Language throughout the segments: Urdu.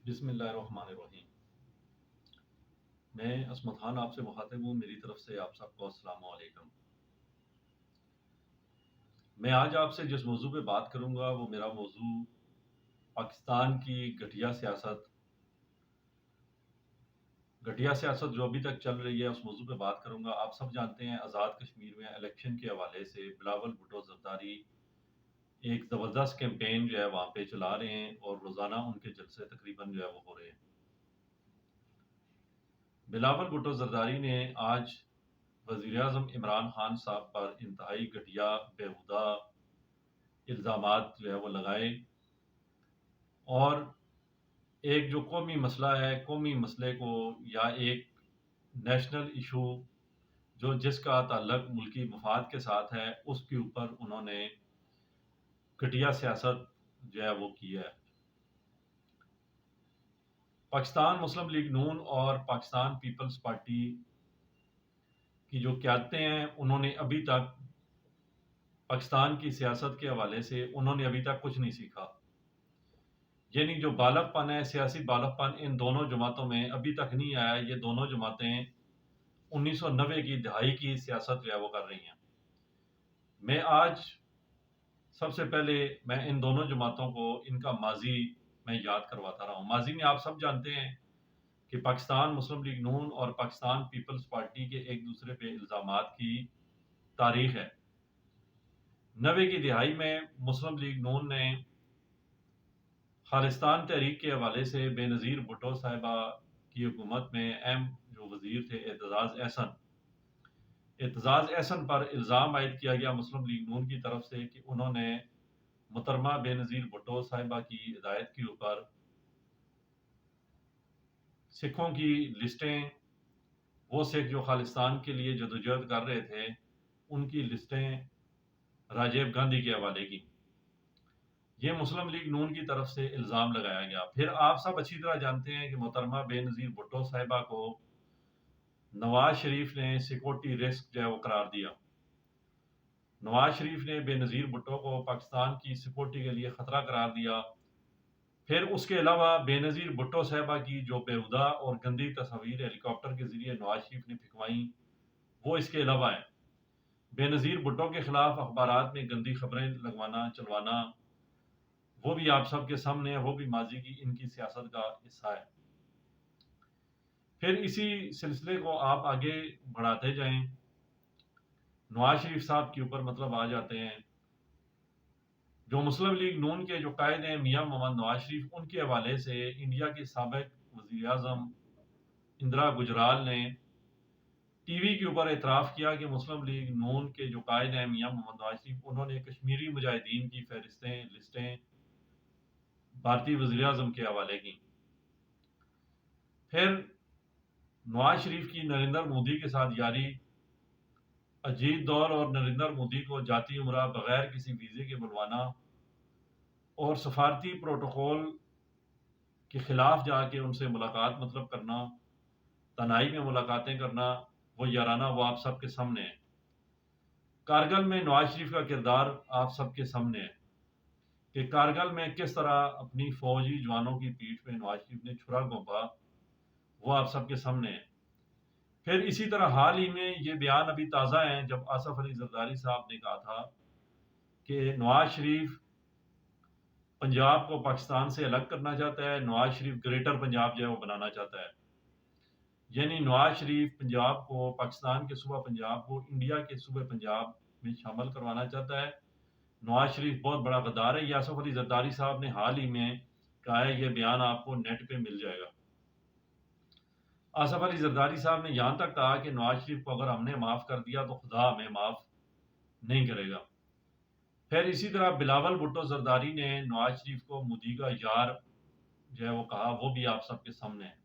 بسم اللہ الرحمن الرحیم۔ میں عصمت خان آپ سے مخاطب ہوں، میری طرف سے آپ سب کو السلام علیکم۔ میں آج آپ سے جس موضوع پہ بات کروں گا وہ میرا موضوع پاکستان کی گھٹیا سیاست جو ابھی تک چل رہی ہے اس موضوع پہ بات کروں گا۔ آپ سب جانتے ہیں آزاد کشمیر میں الیکشن کے حوالے سے بلاول بھٹو زرداری ایک زبردست کیمپین جو ہے وہاں پہ چلا رہے ہیں اور روزانہ ان کے جلسے تقریباً جو ہے وہ ہو رہے ہیں۔ بلاول بھٹو زرداری نے آج وزیراعظم عمران خان صاحب پر انتہائی گھٹیا بیہودہ الزامات جو ہے وہ لگائے اور ایک جو قومی مسئلہ ہے، قومی مسئلے کو یا ایک نیشنل ایشو جو جس کا تعلق ملکی مفاد کے ساتھ ہے اس کے اوپر انہوں نے گھٹیا سیاست جو ہے وہ کی ہے۔ پاکستان مسلم لیگ نون اور پاکستان پیپلز پارٹی کی جو قیادتیں ہیں انہوں نے ابھی تک پاکستان کی سیاست کے حوالے سے انہوں نے ابھی تک کچھ نہیں سیکھا، یعنی جو بالغ پن ہے، سیاسی بالغ پن ان دونوں جماعتوں میں ابھی تک نہیں آیا۔ یہ دونوں جماعتیں 1990 کی دہائی کی سیاست جو ہے وہ کر رہی ہیں۔ میں آج سب سے پہلے میں ان دونوں جماعتوں کو ان کا ماضی میں یاد کرواتا رہا ہوں۔ ماضی میں آپ سب جانتے ہیں کہ پاکستان مسلم لیگ نون اور پاکستان پیپلز پارٹی کے ایک دوسرے پہ الزامات کی تاریخ ہے۔ 90 کی دہائی میں مسلم لیگ نون نے خالصتان تحریک کے حوالے سے بے نظیر بھٹو صاحبہ کی حکومت میں اہم جو وزیر تھے اعتزاز احسن پر الزام عائد کیا گیا مسلم لیگ نون کی طرف سے کہ انہوں نے محترمہ بے نظیر بھٹو صاحبہ کی ہدایت کے اوپر سکھوں کی لسٹیں، وہ سکھ جو خالصتان کے لیے جدوجہد کر رہے تھے ان کی لسٹیں راجیو گاندھی کے حوالے کی۔ یہ مسلم لیگ نون کی طرف سے الزام لگایا گیا۔ پھر آپ سب اچھی طرح جانتے ہیں کہ محترمہ بے نظیر بھٹو صاحبہ کو نواز شریف نے سیکورٹی رسک جو ہے وہ قرار دیا۔ نواز شریف نے بے نظیر بھٹو کو پاکستان کی سیکورٹی کے لیے خطرہ قرار دیا۔ پھر اس کے علاوہ بے نظیر بھٹو صاحبہ کی جو بیہودہ اور گندی تصاویر ہیلی کاپٹر کے ذریعے نواز شریف نے پھینکوائیں وہ اس کے علاوہ ہیں۔ بے نظیر بھٹو کے خلاف اخبارات میں گندی خبریں چلوانا وہ بھی آپ سب کے سامنے ہے، وہ بھی ماضی کی ان کی سیاست کا حصہ ہے۔ پھر اسی سلسلے کو آپ آگے بڑھاتے جائیں، نواز شریف صاحب کے اوپر مطلب آ جاتے ہیں۔ جو مسلم لیگ نون کے جو قائد ہیں میاں محمد نواز شریف، ان کے حوالے سے انڈیا کی سابق وزیر اعظم اندرا گجرال نے ٹی وی کے اوپر اعتراف کیا کہ مسلم لیگ نون کے جو قائد ہیں میاں محمد نواز شریف، انہوں نے کشمیری مجاہدین کی لسٹیں بھارتی وزیر اعظم کے حوالے کی۔ پھر نواز شریف کی نریندر مودی کے ساتھ یاری، اجیت دول اور نریندر مودی کو جاتی عمرہ بغیر کسی ویزے کے بلوانا اور سفارتی پروٹوکول کے خلاف جا کے ان سے ملاقات مطلب کرنا، تنہائی میں ملاقاتیں کرنا، وہ یارانہ وہ آپ سب کے سامنے ہے۔ کارگل میں نواز شریف کا کردار آپ سب کے سامنے ہے کہ کارگل میں کس طرح اپنی فوجی جوانوں کی پیٹھ پہ نواز شریف نے چھرا گھونپا، وہ آپ سب کے سامنے ہے۔ پھر اسی طرح حال ہی میں یہ بیان ابھی تازہ ہیں جب آصف علی زرداری صاحب نے کہا تھا کہ نواز شریف پنجاب کو پاکستان سے الگ کرنا چاہتا ہے، نواز شریف گریٹر پنجاب جو ہے وہ بنانا چاہتا ہے، یعنی نواز شریف پنجاب کو، پاکستان کے صوبہ پنجاب کو انڈیا کے صوبہ پنجاب میں شامل کروانا چاہتا ہے۔ نواز شریف بہت بڑا غدار ہے۔ یہ آصف علی زرداری صاحب نے حال ہی میں کہا ہے، یہ بیان آپ کو نیٹ پہ مل جائے گا۔ آصف علی زرداری صاحب نے یہاں تک کہا کہ نواز شریف کو اگر ہم نے معاف کر دیا تو خدا ہمیں معاف نہیں کرے گا۔ پھر اسی طرح بلاول بھٹو زرداری نے نواز شریف کو مودی کا یار جو ہے وہ کہا، وہ بھی آپ سب کے سامنے ہے۔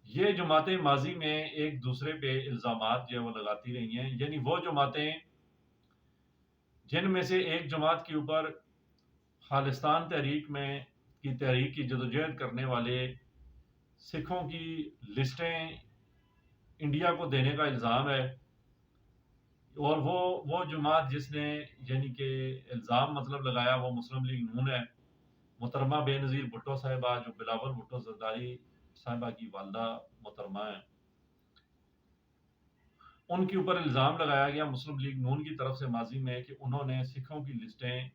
یہ جماعتیں ماضی میں ایک دوسرے پہ الزامات جو ہے وہ لگاتی رہی ہیں، یعنی وہ جماعتیں جن میں سے ایک جماعت کے اوپر خالصتان تحریک کی جدوجہد کرنے والے سکھوں کی لسٹیں انڈیا کو دینے کا الزام ہے، اور وہ جماعت جس نے یعنی کہ الزام مطلب لگایا وہ مسلم لیگ نون ہے۔ محترمہ بے نظیر بھٹو صاحبہ جو بلاول بھٹو زرداری صاحبہ کی والدہ محترمہ ہیں، ان کے اوپر الزام لگایا گیا مسلم لیگ نون کی طرف سے ماضی میں کہ انہوں نے سکھوں کی لسٹیں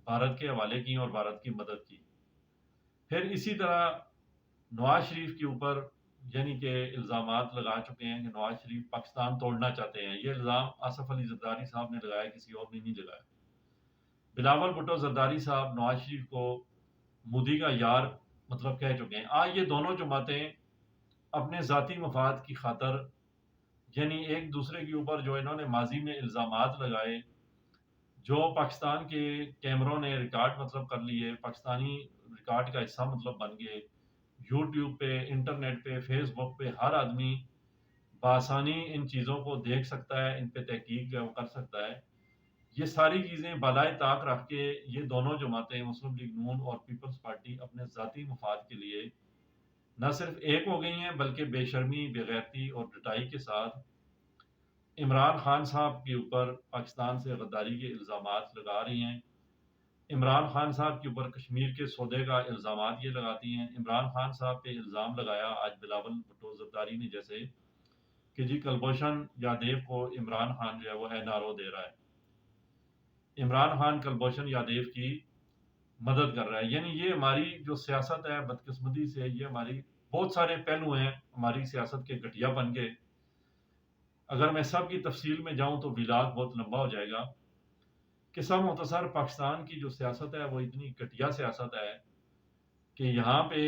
بھارت کے حوالے کی اور بھارت کی مدد کی۔ پھر اسی طرح نواز شریف کے اوپر یعنی کہ الزامات لگا چکے ہیں کہ نواز شریف پاکستان توڑنا چاہتے ہیں۔ یہ الزام آصف علی زرداری صاحب نے لگایا، کسی اور نے نہیں لگایا۔ بلاول بھٹو زرداری صاحب نواز شریف کو مودی کا یار مطلب کہہ چکے ہیں۔ آج یہ دونوں جماعتیں اپنے ذاتی مفاد کی خاطر یعنی ایک دوسرے کے اوپر جو انہوں نے ماضی میں الزامات لگائے، جو پاکستان کے کیمروں نے ریکارڈ مطلب کر لیے، پاکستانی ریکارڈ کا حصہ مطلب بن گئے، یوٹیوب پہ، انٹرنیٹ پہ، فیس بک پہ ہر آدمی بآسانی ان چیزوں کو دیکھ سکتا ہے، ان پہ تحقیق جو ہے وہ کر سکتا ہے۔ یہ ساری چیزیں بالائے طاق رکھ کے یہ دونوں جماعتیں مسلم لیگ نون اور پیپلز پارٹی اپنے ذاتی مفاد کے لیے نہ صرف ایک ہو گئی ہیں بلکہ بے شرمی، بے غیرتی اور ڈٹائی کے ساتھ عمران خان صاحب کے اوپر پاکستان سے غداری کے الزامات لگا رہی ہیں۔ عمران خان صاحب کے اوپر کشمیر کے سودے کا الزامات یہ لگاتی ہیں۔ عمران خان صاحب پہ الزام لگایا آج بلاول بھٹو زرداری نے جیسے کہ جی کلبھوشن یادیو کو عمران خان جو ہے وہ NRO دے رہا ہے، عمران خان کلبھوشن یادیو کی مدد کر رہا ہے۔ یعنی یہ ہماری جو سیاست ہے بدقسمتی سے یہ ہماری بہت سارے پہلو ہیں ہماری سیاست کے گھٹیا بن کے، اگر میں سب کی تفصیل میں جاؤں تو ویلاگ بہت لمبا ہو جائے گا۔ قصہ مختصر پاکستان کی جو سیاست ہے وہ اتنی گھٹیا سیاست ہے کہ یہاں پہ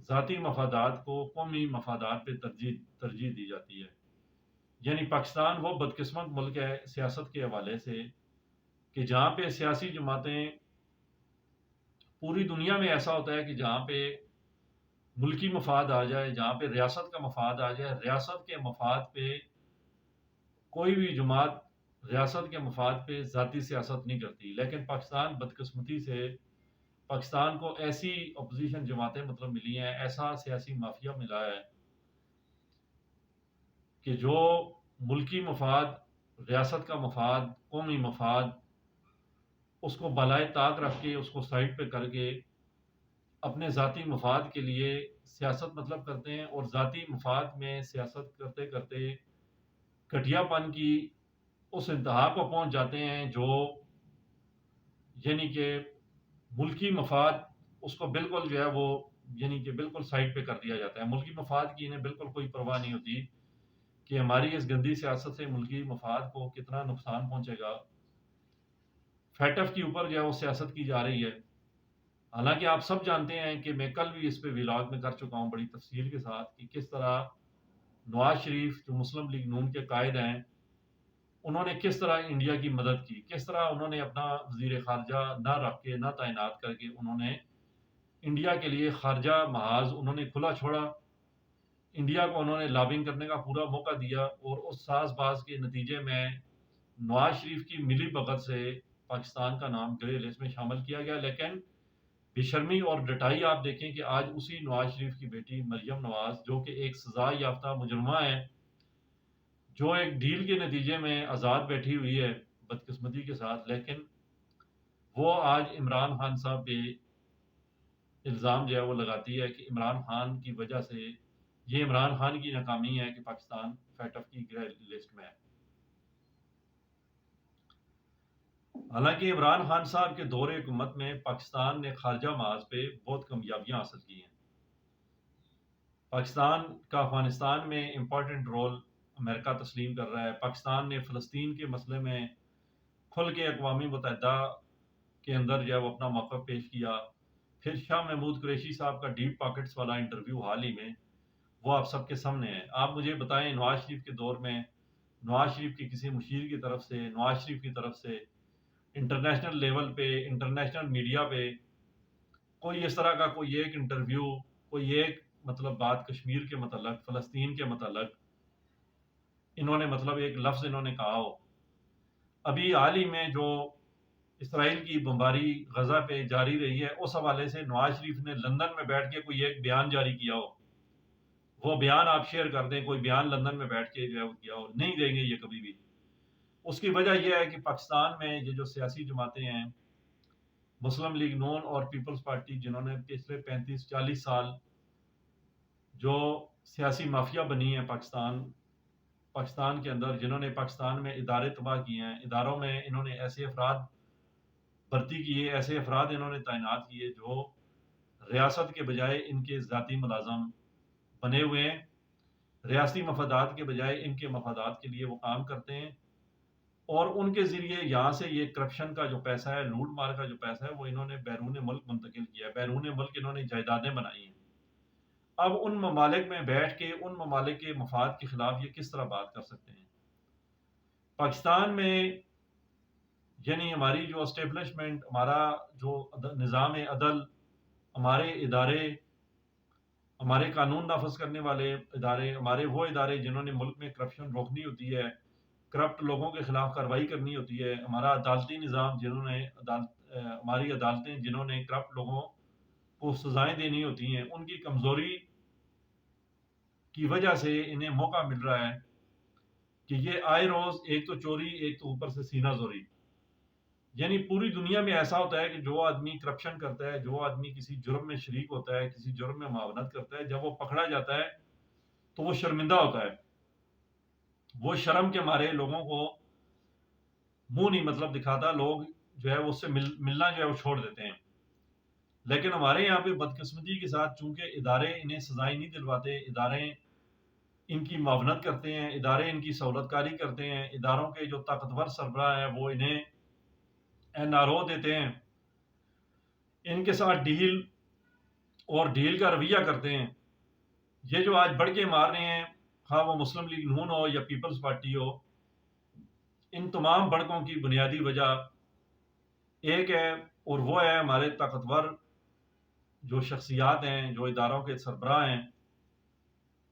ذاتی مفادات کو قومی مفادات پہ ترجیح دی جاتی ہے۔ یعنی پاکستان وہ بدقسمت ملک ہے سیاست کے حوالے سے کہ جہاں پہ سیاسی جماعتیں پوری دنیا میں ایسا ہوتا ہے کہ جہاں پہ ملکی مفاد آ جائے، جہاں پہ ریاست کا مفاد آ جائے، ریاست کے مفاد پہ کوئی بھی جماعت ریاست کے مفاد پہ ذاتی سیاست نہیں کرتی۔ لیکن پاکستان بدقسمتی سے پاکستان کو ایسی اپوزیشن جماعتیں مطلب ملی ہیں، ایسا سیاسی مافیا ملا ہے کہ جو ملکی مفاد، ریاست کا مفاد، قومی مفاد اس کو بالائے طاق رکھ کے، اس کو سائڈ پہ کر کے اپنے ذاتی مفاد کے لیے سیاست مطلب کرتے ہیں، اور ذاتی مفاد میں سیاست کرتے کرتے گھٹیا پن کی اس انتہا کو پہنچ جاتے ہیں جو یعنی کہ ملکی مفاد اس کو بالکل جو ہے وہ یعنی کہ بالکل سائڈ پہ کر دیا جاتا ہے۔ ملکی مفاد کی انہیں بالکل کوئی پرواہ نہیں ہوتی کہ ہماری اس گندی سیاست سے ملکی مفاد کو کتنا نقصان پہنچے گا۔ فیٹف کے اوپر جو ہے وہ سیاست کی جا رہی ہے۔ حالانکہ آپ سب جانتے ہیں کہ میں کل بھی اس پہ ویلاگ میں کر چکا ہوں بڑی تفصیل کے ساتھ کہ کس طرح نواز شریف جو مسلم لیگ نون کے قائد ہیں انہوں نے کس طرح انڈیا کی مدد کی، کس طرح انہوں نے اپنا وزیر خارجہ نہ رکھ کے، نہ تعینات کر کے انہوں نے انڈیا کے لیے خارجہ محاذ انہوں نے کھلا چھوڑا، انڈیا کو انہوں نے لابنگ کرنے کا پورا موقع دیا، اور اس ساز باز کے نتیجے میں نواز شریف کی ملی بھگت سے پاکستان کا نام گرے لسٹ میں شامل کیا گیا۔ لیکن بے شرمی اور ڈٹائی آپ دیکھیں کہ آج اسی نواز شریف کی بیٹی مریم نواز جو کہ ایک سزا یافتہ مجرمہ ہے، جو ایک ڈیل کے نتیجے میں آزاد بیٹھی ہوئی ہے بدقسمتی کے ساتھ، لیکن وہ آج عمران خان صاحب پہ الزام جو ہے وہ لگاتی ہے کہ عمران خان کی وجہ سے یہ عمران خان کی ناکامی ہے کہ پاکستان فیٹف کی گرے لسٹ میں ہے۔ حالانکہ عمران خان صاحب کے دور حکومت میں پاکستان نے خارجہ محاذ پہ بہت کامیابیاں حاصل کی ہیں۔ پاکستان کا افغانستان میں امپورٹنٹ رول امریکہ تسلیم کر رہا ہے۔ پاکستان نے فلسطین کے مسئلے میں کھل کے اقوام متحدہ کے اندر جو ہے وہ اپنا موقف پیش کیا۔ پھر شاہ محمود قریشی صاحب کا ڈیپ پاکٹس والا انٹرویو حال ہی میں وہ آپ سب کے سامنے ہے۔ آپ مجھے بتائیں نواز شریف کے دور میں نواز شریف کے کسی مشیر کی طرف سے، نواز شریف کی طرف سے انٹرنیشنل لیول پہ، انٹرنیشنل میڈیا پہ کوئی اس طرح کا کوئی ایک انٹرویو، کوئی ایک مطلب بات کشمیر کے متعلق، فلسطین کے متعلق انہوں نے مطلب ایک لفظ انہوں نے کہا ہو؟ ابھی حال ہی میں جو اسرائیل کی بمباری غزہ پہ جاری رہی ہے اس حوالے سے نواز شریف نے لندن میں بیٹھ کے کوئی ایک بیان جاری کیا ہو؟ وہ بیان آپ شیئر کر دیں، کوئی بیان لندن میں بیٹھ کے جو ہے وہ کیا ہو؟ نہیں دیں گے یہ کبھی بھی۔ اس کی وجہ یہ ہے کہ پاکستان میں یہ جو سیاسی جماعتیں ہیں مسلم لیگ نون اور پیپلز پارٹی، جنہوں نے پچھلے 35-40 سال جو سیاسی مافیا بنی ہے پاکستان کے اندر، جنہوں نے پاکستان میں ادارے تباہ کیے ہیں، اداروں میں انہوں نے ایسے افراد بھرتی کیے، ایسے افراد انہوں نے تعینات کیے جو ریاست کے بجائے ان کے ذاتی ملازم بنے ہوئے ہیں، ریاستی مفادات کے بجائے ان کے مفادات کے لیے وہ کام کرتے ہیں، اور ان کے ذریعے یہاں سے یہ کرپشن کا جو پیسہ ہے، لوٹ مار کا جو پیسہ ہے، وہ انہوں نے بیرون ملک منتقل کیا ہے، بیرون ملک انہوں نے جائیدادیں بنائی ہیں۔ اب ان ممالک میں بیٹھ کے ان ممالک کے مفاد کے خلاف یہ کس طرح بات کر سکتے ہیں؟ پاکستان میں یعنی ہماری جو اسٹیبلشمنٹ، ہمارا جو نظام عدل، ہمارے ادارے، ہمارے قانون نافذ کرنے والے ادارے، ہمارے وہ ادارے جنہوں نے ملک میں کرپشن روکنی ہوتی ہے، کرپٹ لوگوں کے خلاف کارروائی کرنی ہوتی ہے، ہمارا عدالتی نظام جنہوں نے ہماری عدالتیں جنہوں نے کرپٹ لوگوں کو سزائیں دینی ہوتی ہیں، ان کی کمزوری کی وجہ سے انہیں موقع مل رہا ہے کہ یہ آئے روز ایک تو چوری، ایک تو اوپر سے سینہ زوری۔ یعنی پوری دنیا میں ایسا ہوتا ہے کہ جو آدمی کرپشن کرتا ہے، جو آدمی کسی جرم میں شریک ہوتا ہے، کسی جرم میں معاونت کرتا ہے، جب وہ پکڑا جاتا ہے تو وہ شرمندہ ہوتا ہے، وہ شرم کے مارے لوگوں کو منہ نہیں مطلب دکھاتا، لوگ جو ہے اس سے ملنا جو ہے وہ چھوڑ دیتے ہیں۔ لیکن ہمارے یہاں پہ بدقسمتی کے ساتھ چونکہ ادارے انہیں سزائیں نہیں دلواتے، ادارے ان کی معاونت کرتے ہیں، ادارے ان کی سہولت کاری کرتے ہیں، اداروں کے جو طاقتور سربراہ ہیں وہ انہیں NRO دیتے ہیں، ان کے ساتھ ڈیل کا رویہ کرتے ہیں۔ یہ جو آج بڑھ کے مار رہے ہیں، خواہ وہ مسلم لیگ نون ہو یا پیپلز پارٹی ہو، ان تمام بڑکوں کی بنیادی وجہ ایک ہے، اور وہ ہے ہمارے طاقتور جو شخصیات ہیں، جو اداروں کے سربراہ ہیں،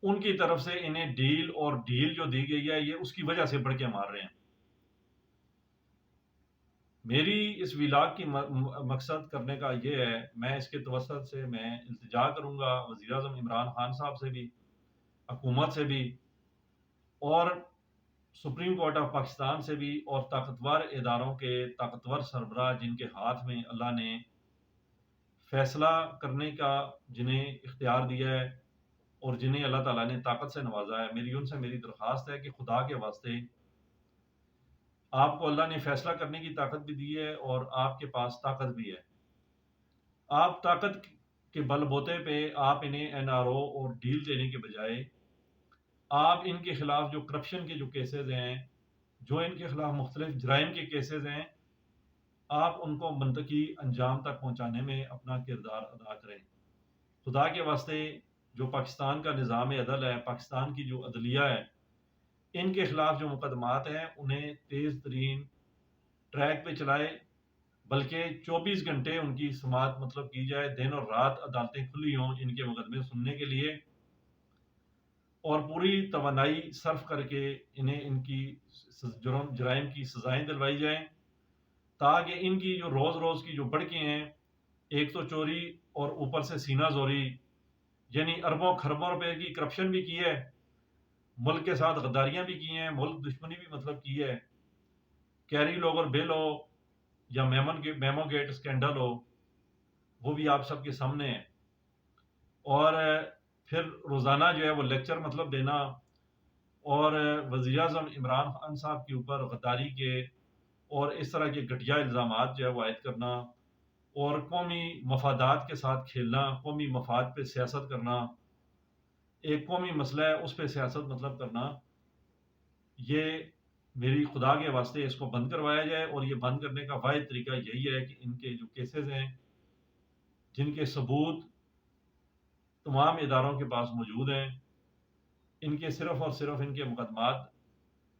ان کی طرف سے انہیں ڈیل جو دی گئی ہے، یہ اس کی وجہ سے بڑھ کے مار رہے ہیں۔ میری اس ویلاگ کی مقصد کرنے کا یہ ہے، میں اس کے توسط سے میں التجا کروں گا وزیر اعظم عمران خان صاحب سے بھی، حکومت سے بھی، اور سپریم کورٹ آف پاکستان سے بھی، اور طاقتور اداروں کے طاقتور سربراہ جن کے ہاتھ میں اللہ نے فیصلہ کرنے کا جنہیں اختیار دیا ہے اور جنہیں اللہ تعالیٰ نے طاقت سے نوازا ہے، میری ان سے میری درخواست ہے کہ خدا کے واسطے آپ کو اللہ نے فیصلہ کرنے کی طاقت بھی دی ہے اور آپ کے پاس طاقت بھی ہے۔ آپ طاقت کے بل بوتے پہ آپ انہیں NRO اور ڈیل دینے کے بجائے آپ ان کے خلاف جو کرپشن کے جو کیسز ہیں، جو ان کے خلاف مختلف جرائم کے کیسز ہیں، آپ ان کو منطقی انجام تک پہنچانے میں اپنا کردار ادا کریں۔ خدا کے واسطے جو پاکستان کا نظام عدل ہے، پاکستان کی جو عدلیہ ہے، ان کے خلاف جو مقدمات ہیں انہیں تیز ترین ٹریک پہ چلائے، بلکہ 24 گھنٹے ان کی سماعت مطلب کی جائے، دن اور رات عدالتیں کھلی ہوں ان کے مقدمے سننے کے لیے، اور پوری توانائی صرف کر کے انہیں ان کی جرائم کی سزائیں دلوائی جائیں، تاکہ ان کی جو روز روز کی جو بڑکیں ہیں، ایک تو چوری اور اوپر سے سینہ زوری، یعنی اربوں خربوں روپے کی کرپشن بھی کی ہے، ملک کے ساتھ غداریاں بھی کی ہیں، ملک دشمنی بھی مطلب کی ہے، کیری لوگر بل ہو یا میمو گیٹ اسکینڈل ہو، وہ بھی آپ سب کے سامنے ہے، اور پھر روزانہ جو ہے وہ لیکچر مطلب دینا، اور وزیر اعظم عمران خان صاحب کے اوپر غداری کے اور اس طرح کے گھٹیا الزامات جو ہے وہ عائد کرنا، اور قومی مفادات کے ساتھ کھیلنا، قومی مفاد پہ سیاست کرنا، ایک قومی مسئلہ ہے اس پہ سیاست مطلب کرنا، یہ میری خدا کے واسطے اس کو بند کروایا جائے، اور یہ بند کرنے کا واحد طریقہ یہی ہے کہ ان کے جو کیسز ہیں جن کے ثبوت تمام اداروں کے پاس موجود ہیں، ان کے صرف اور صرف ان کے مقدمات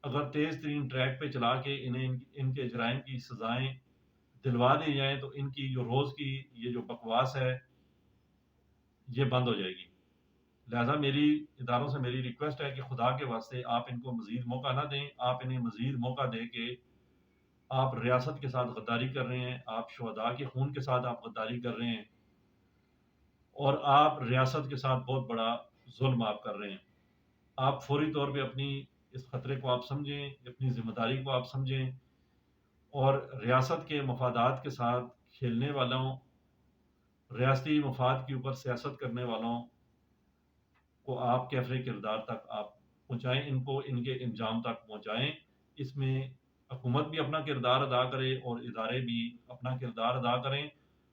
اگر تیز ترین ٹریک پہ چلا کے انہیں ان کے جرائم کی سزائیں دلوا دی جائیں تو ان کی جو روز کی یہ جو بکواس ہے یہ بند ہو جائے گی۔ لہٰذا میری اداروں سے میری ریکویسٹ ہے کہ خدا کے واسطے آپ ان کو مزید موقع نہ دیں، آپ انہیں مزید موقع دے کے آپ ریاست کے ساتھ غداری کر رہے ہیں، آپ شہداء کے خون کے ساتھ آپ غداری کر رہے ہیں، اور آپ ریاست کے ساتھ بہت بڑا ظلم آپ کر رہے ہیں۔ آپ فوری طور پہ اپنی اس خطرے کو آپ سمجھیں، اپنی ذمہ داری کو آپ سمجھیں، اور ریاست کے مفادات کے ساتھ کھیلنے والوں، ریاستی مفاد کے اوپر سیاست کرنے والوں کو آپ کیفر کردار تک آپ پہنچائیں، ان کو ان کے انجام تک پہنچائیں۔ اس میں حکومت بھی اپنا کردار ادا کرے اور ادارے بھی اپنا کردار ادا کریں،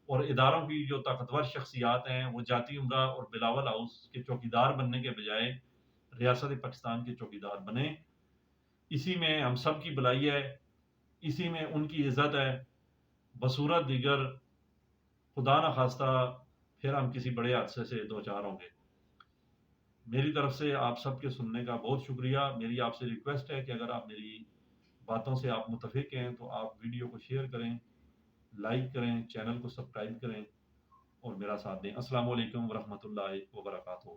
اور اداروں کی جو طاقتور شخصیات ہیں وہ جاتی عمرہ اور بلاول ہاؤس کے چوکیدار بننے کے بجائے ریاست پاکستان کے چوکیدار بنیں۔ اسی میں ہم سب کی بھلائی ہے، اسی میں ان کی عزت ہے، بصورت دیگر خدا نہ خواستہ پھر ہم کسی بڑے حادثے سے دوچار ہوں گے۔ میری طرف سے آپ سب کے سننے کا بہت شکریہ۔ میری آپ سے ریکویسٹ ہے کہ اگر آپ میری باتوں سے آپ متفق ہیں تو آپ ویڈیو کو شیئر کریں، لائک کریں، چینل کو سبسکرائب کریں اور میرا ساتھ دیں۔ السلام علیکم ورحمۃ اللہ وبرکاتہ۔